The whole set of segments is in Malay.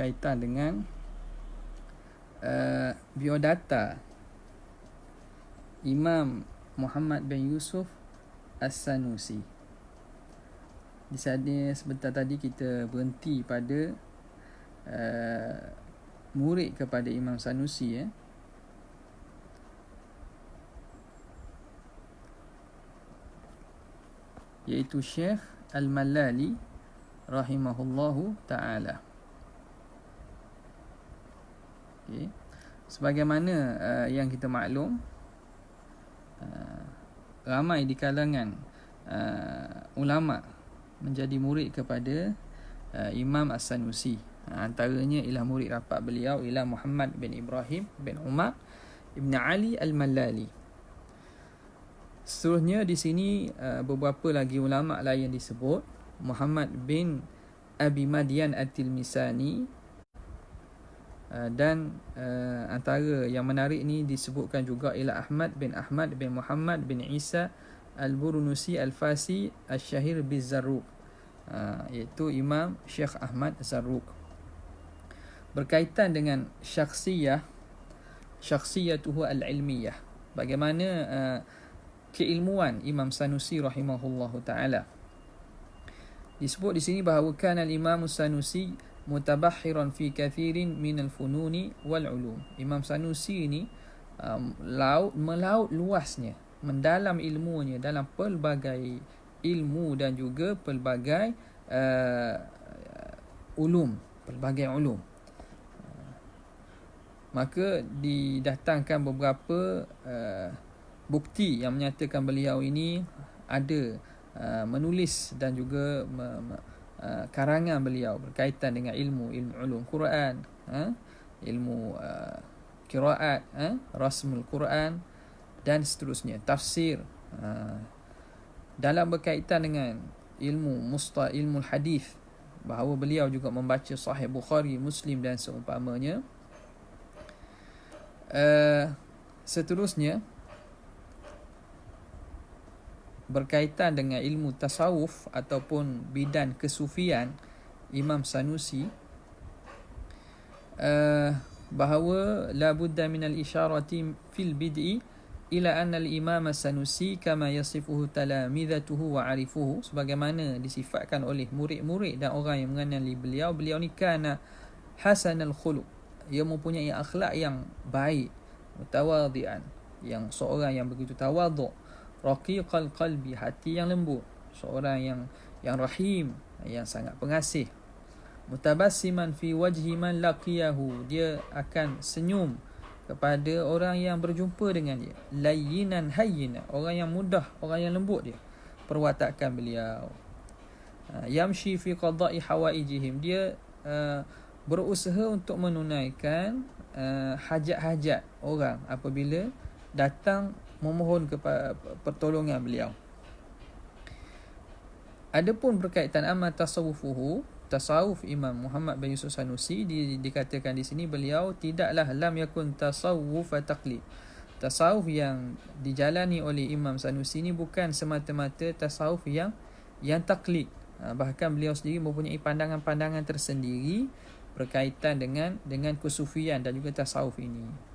berkaitan dengan biodata Imam Muhammad bin Yusuf As-Sanusi. Di sana sebentar tadi kita berhenti pada murid kepada Imam Sanusi, iaitu Syekh Al-Mallali rahimahullahu ta'ala. Okay. Sebagaimana yang kita maklum, ramai di kalangan ulama menjadi murid kepada Imam As-Sanusi. Antaranya ialah murid rapat beliau ialah Muhammad bin Ibrahim bin Umar Ibn Ali Al-Mallali. Seterusnya di sini beberapa lagi ulama lain disebut. Muhammad bin Abi Madian At-Tilmisani, dan antara yang menarik ni disebutkan juga ialah Ahmad bin Muhammad bin Isa Al-Burnusi Al-Fasi Al-Syahir Biz-Zarruq, iaitu Imam Syekh Ahmad Zarruq. Berkaitan dengan syakhsiyatuhu al-ilmiyah, bagaimana keilmuan Imam Sanusi rahimahullahu ta'ala. Disebut di sini bahawa kana al-Imam Sanusi mutabahhiran fi kathirin min al-fununi wal ulum. Imam Sanusi ni melaut luasnya, mendalam ilmunya dalam pelbagai ilmu dan juga pelbagai pelbagai ulum. Maka didatangkan beberapa bukti yang menyatakan beliau ini ada menulis dan juga karangan beliau berkaitan dengan ilmu ulum Quran, ilmu qiraat, rasmul Quran dan seterusnya, tafsir, dalam berkaitan dengan ilmu hadis, bahawa beliau juga membaca Sahih Bukhari, Muslim dan seumpamanya. Seterusnya berkaitan dengan ilmu tasawuf ataupun bidan kesufian Imam Sanusi, bahawa la budda min al-isyarati fil bid'i ila anna al-imam Sanusi kama yasifuhu talamidatuhu wa arifuhu, sebagaimana disifatkan oleh murid-murid dan orang yang mengenali beliau ni kana hasanal khuluq, ia mempunyai akhlak yang baik, mutawadhi'an, yang seorang yang begitu tawadhu', raqiqal qalbi, hati yang lembut, seorang yang rahim, yang sangat pengasih, mutabassiman fi wajhi man laqiyahu, dia akan senyum kepada orang yang berjumpa dengan dia, layyinan hayyina, orang yang mudah, orang yang lembut dia perwatakan beliau, yamshi fi qada'i hawaijihim, dia berusaha untuk menunaikan hajat-hajat orang apabila datang memohon kepada pertolongan beliau. Adapun berkaitan amma tasawuf Imam Muhammad bin Yusuf Sanusi, dikatakan di sini beliau tidaklah lam yakun tasawuf taqlid. Tasawuf yang dijalani oleh Imam Sanusi ni bukan semata-mata tasawuf yang taklid. Bahkan beliau sendiri mempunyai pandangan-pandangan tersendiri berkaitan dengan kesufian dan juga tasawuf ini.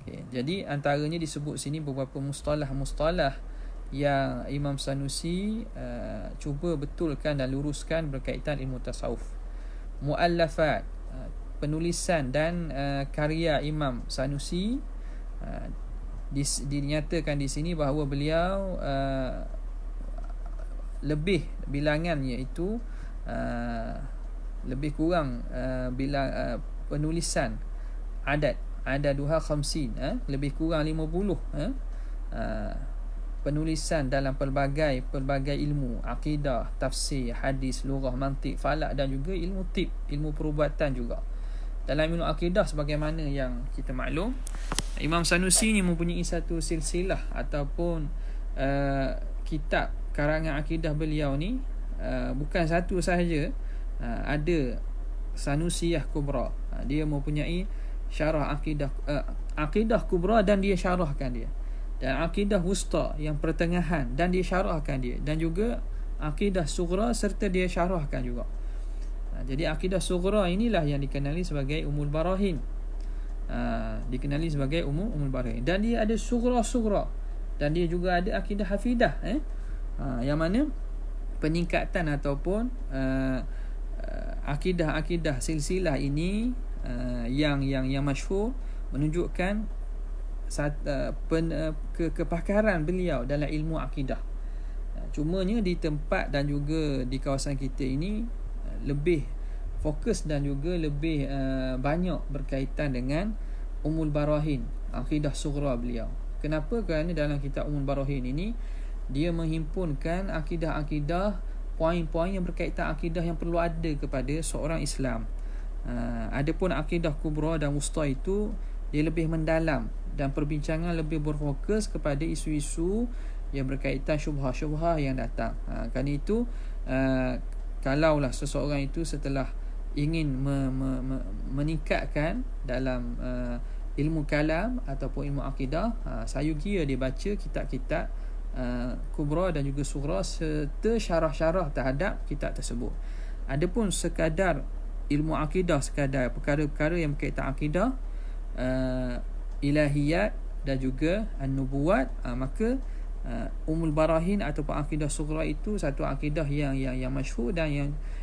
Okay. Jadi antaranya disebut sini beberapa mustalah yang Imam Sanusi cuba betulkan dan luruskan berkaitan ilmu tasawuf. Muallafat, penulisan dan karya Imam Sanusi, dinyatakan di sini bahawa beliau lebih bilangannya itu lebih kurang bilang penulisan adaduha 50, lebih kurang 50 penulisan dalam pelbagai ilmu, akidah, tafsir, hadis, lughah, mantik, falak dan juga ilmu tib, ilmu perubatan juga. Dalam ilmu akidah sebagaimana yang kita maklum, Imam Sanusi ni mempunyai satu silsilah ataupun kitab karangan akidah beliau ni, bukan satu sahaja, ada Sanusiyah Kubra, dia mempunyai syarah akidah kubra dan dia syarahkan dia, dan akidah wusta yang pertengahan dan dia syarahkan dia, dan juga akidah sughra serta dia syarahkan juga. Jadi akidah sughra inilah yang dikenali sebagai Ummul Barahin. Dikenali sebagai Ummul Barahin. Dan dia ada sughra. Dan dia juga ada akidah hafidah, yang mana peningkatan ataupun akidah-akidah silsilah ini yang masyhur menunjukkan kepakaran beliau dalam ilmu akidah. Cumanya di tempat dan juga di kawasan kita ini lebih fokus dan juga lebih banyak berkaitan dengan Ummul Barahin, akidah sughra beliau. Kenapa? Kerana dalam kitab Ummul Barahin ini dia menghimpunkan akidah-akidah, poin-poin yang berkaitan akidah yang perlu ada kepada seorang Islam. Adapun akidah kubra dan wusta itu dia lebih mendalam dan perbincangan lebih berfokus kepada isu-isu yang berkaitan syubhah-syubhah yang datang. Kerana itu kalaulah seseorang itu setelah ingin meningkatkan dalam ilmu kalam ataupun ilmu akidah, sayugia dia baca kitab-kitab kubra dan juga sughra serta syarah-syarah terhadap kitab tersebut. Adapun sekadar ilmu akidah, sekadar perkara-perkara yang berkaitan akidah, ilahiyat dan juga an-nubuwat, maka Ummul Barahin ataupun akidah sughra itu satu akidah yang masyhur dan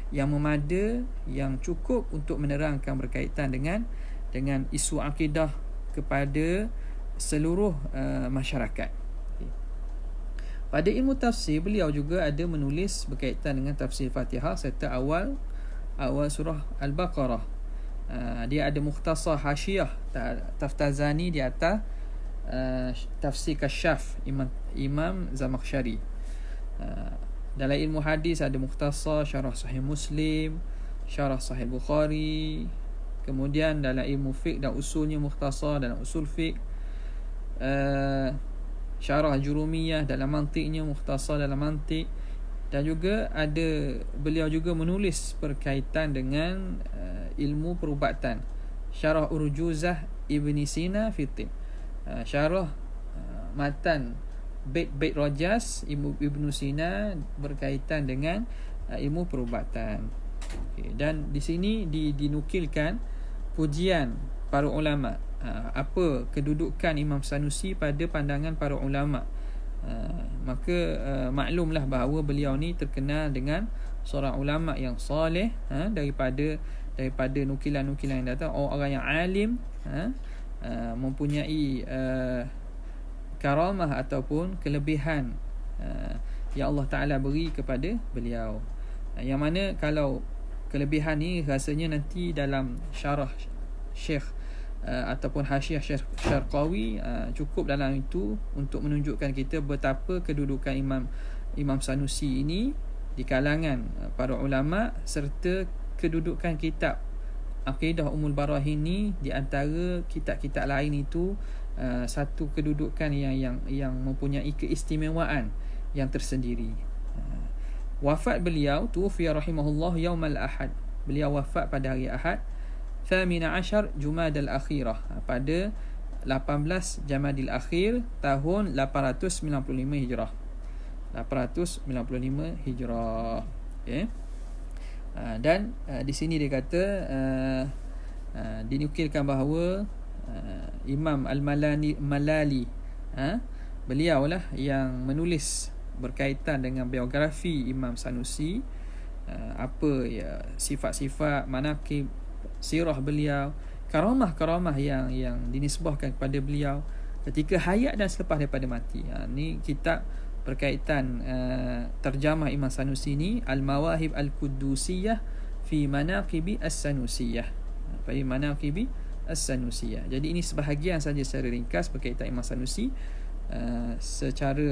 yang memada, yang cukup untuk menerangkan berkaitan dengan isu akidah kepada seluruh masyarakat. Pada ilmu tafsir, beliau juga ada menulis berkaitan dengan tafsir Fatihah serta awal surah Al-Baqarah. Dia ada mukhtasar hasyiah Taftazani di atas tafsir Kasyaf Imam Zamakhsyari. Dalam ilmu hadis ada mukhtasar syarah Sahih Muslim, syarah Sahih Bukhari. Kemudian dalam ilmu fiqh dan usulnya mukhtasar dalam usul fiqh, syarah Jurumiyah dalam mantiknya, mukhtasar dalam mantik. Dan juga beliau juga menulis berkaitan dengan ilmu perubatan, syarah Urjuzah Ibni Sina fi Tibb, syarah matan Bait Rajas Ibnu Sina berkaitan dengan ilmu perubatan. Dan di sini dinukilkan pujian para ulama, apa kedudukan Imam Sanusi pada pandangan para ulama. Maka maklumlah bahawa beliau ni terkenal dengan seorang ulama yang soleh, daripada nukilan-nukilan yang datang, orang yang alim, mempunyai karamah ataupun kelebihan yang Allah Ta'ala beri kepada beliau, yang mana kalau kelebihan ni rasanya nanti dalam syarah Syekh ataupun hasyiah Syarqawi cukup dalam itu untuk menunjukkan kita betapa kedudukan Imam Sanusi ini di kalangan para ulama, serta kedudukan kitab Aqidah Ummul Barahin ni di antara kitab-kitab lain itu satu kedudukan yang mempunyai keistimewaan yang tersendiri. Wafat beliau tuwfiya rahimahullah yaumal ahad. Beliau wafat pada hari Ahad 18 Jumadal Akhirah, pada 18 Jamadil Akhir tahun 895 Hijrah. 895 Hijrah. Okey. Dan di sini dia kata dinukilkan bahawa Imam Al-Malali, beliau lah yang menulis berkaitan dengan biografi Imam Sanusi, apa ya sifat-sifat, manaqib, sirah beliau, karamah-karamah yang dinisbahkan kepada beliau ketika hayat dan selepas daripada mati. Ni kitab berkaitan terjemah Imam Sanusi ni, Al-Mawahib Al-Quddusiyah fi Manaqibi As-Sanusiyah. Fi Manaqibi As-Sanusiyah. Jadi ini sebahagian saja secara ringkas berkaitan Imam Sanusi. Secara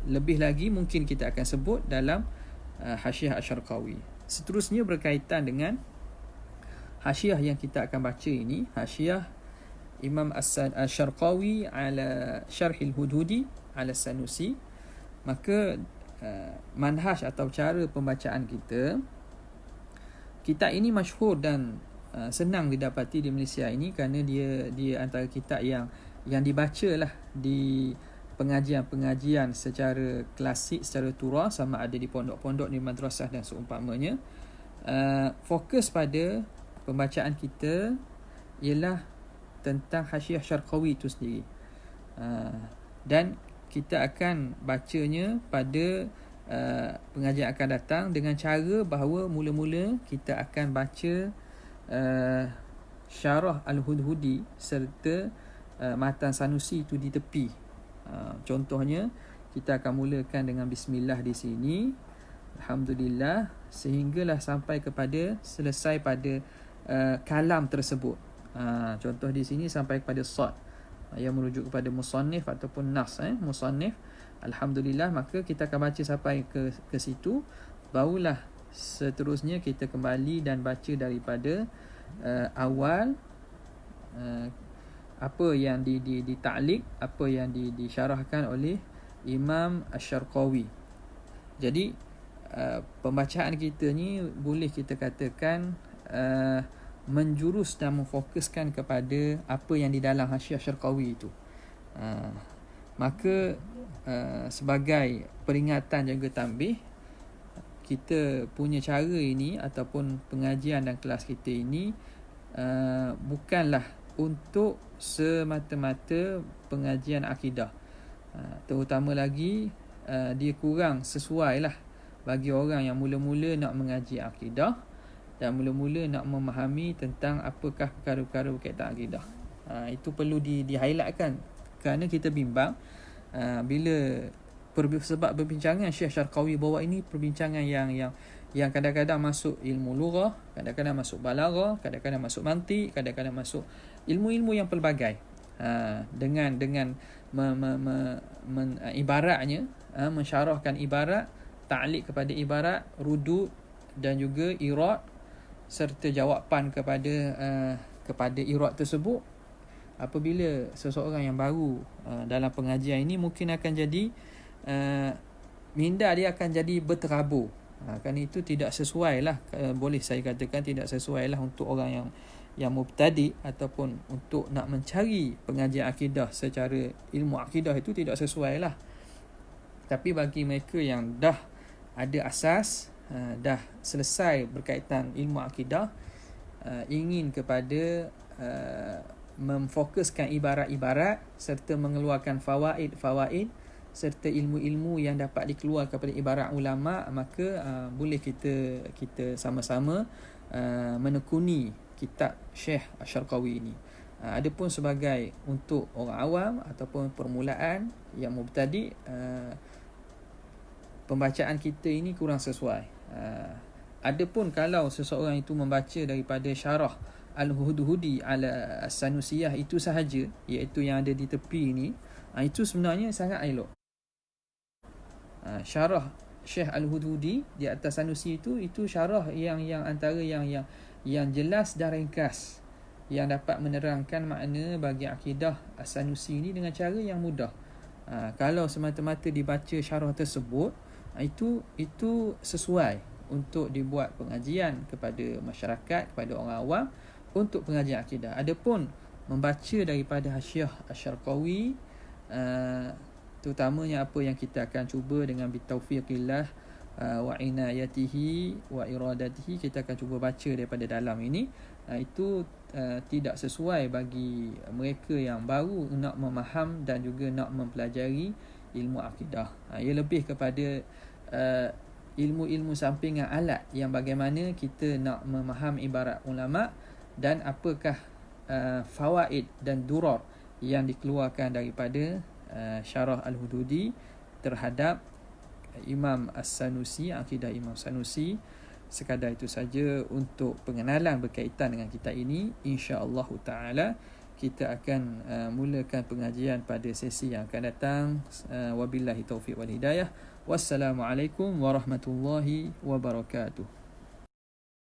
lebih lagi mungkin kita akan sebut dalam Hasyiah Asy-Syarqawi. Seterusnya berkaitan dengan hasyiah yang kita akan baca ini, hasyiah Imam Asy-Syarqawi ala Syarhil Hududi ala Sanusi. Maka manhaj atau cara pembacaan kita, kitab ini masyhur dan senang didapati di Malaysia ini kerana dia antara kitab yang dibaca lah di pengajian-pengajian secara klasik, secara turah, sama ada di pondok-pondok, di madrasah dan seumpamanya. fokus pada pembacaan kita ialah tentang Hasyiah Syarqawi itu sendiri. Dan kita akan bacanya pada pengajian akan datang dengan cara bahawa mula-mula kita akan baca Syarah Al-Hudhudi serta matan Sanusi itu di tepi. Contohnya, kita akan mulakan dengan Bismillah di sini, Alhamdulillah, sehinggalah sampai kepada selesai pada kalam tersebut. Contoh di sini sampai kepada sad yang merujuk kepada musannif ataupun nas, musannif, Alhamdulillah. Maka kita akan baca sampai ke situ, barulah seterusnya kita kembali dan baca daripada awal, apa yang ditaklik, apa yang disyarahkan oleh Imam Asy-Syarqawi. Jadi pembacaan kita ni boleh kita katakan menjurus dan memfokuskan kepada apa yang di dalam Hasyiah Syarqawi itu. Maka sebagai peringatan juga tanbih, kita punya cara ini ataupun pengajian dan kelas kita ini bukanlah untuk semata-mata pengajian akidah. Terutama lagi dia kurang sesuai lah bagi orang yang mula-mula nak mengaji akidah dan mula-mula nak memahami tentang apakah perkara-perkara berkaitan akidah. Itu perlu di-highlightkan, kerana kita bimbang bila sebab perbincangan Syekh Syarqawi bawa ini perbincangan yang kadang-kadang masuk ilmu lughah, kadang-kadang masuk balaghah, kadang-kadang masuk mantiq, kadang-kadang masuk ilmu-ilmu yang pelbagai. Dengan ibaratnya, mensyarahkan ibarat, ta'liq kepada ibarat, rudud dan juga irad serta jawapan kepada irad tersebut. Apabila seseorang yang baru dalam pengajian ini, mungkin akan jadi minda dia akan jadi berterabur. Kerana itu tidak sesuai lah, boleh saya katakan tidak sesuai lah untuk orang yang mubtadi ataupun untuk nak mencari pengajian akidah secara ilmu akidah, itu tidak sesuai lah. Tapi bagi mereka yang dah ada asas, dah selesai berkaitan ilmu akidah, ingin kepada memfokuskan ibarat-ibarat serta mengeluarkan fawaid serta ilmu-ilmu yang dapat dikeluarkan daripada ibarat ulama, maka boleh kita sama-sama menekuni kitab Syekh Asy-Syarqawi ini. Adapun sebagai untuk orang awam ataupun permulaan yang mubtadi, pembacaan kita ini kurang sesuai. Adapun kalau seseorang itu membaca daripada Syarah Al-Hudhudi ala As-Sanusiyah itu sahaja, iaitu yang ada di tepi ini, itu sebenarnya sangat elok. Syarah Syekh Al-Hudhudi di atas Sanusi itu syarah yang antara yang jelas dan ringkas, yang dapat menerangkan makna bagi akidah As-Sanusi ini dengan cara yang mudah. Kalau semata-mata dibaca syarah tersebut, itu sesuai untuk dibuat pengajian kepada masyarakat, kepada orang awam untuk pengajian akidah. Adapun membaca daripada Hasyiah Asy-Syarqawi, terutamanya apa yang kita akan cuba dengan bitaufiqillah wa inayatihi wa iradatihi, kita akan cuba baca daripada dalam ini, itu tidak sesuai bagi mereka yang baru nak memaham dan juga nak mempelajari ilmu akidah. Ia lebih kepada ilmu-ilmu sampingan alat yang bagaimana kita nak memaham ibarat ulama dan apakah fawaid dan durar yang dikeluarkan daripada Syarah Al-Hudhudi terhadap Imam As-Sanusi, akidah Imam Sanusi. Sekadar itu saja untuk pengenalan berkaitan dengan kitab ini. InsyaAllah ta'ala kita akan mulakan pengajian pada sesi yang akan datang. Wabillahi taufiq wal hidayah. Wassalamualaikum warahmatullahi wabarakatuh.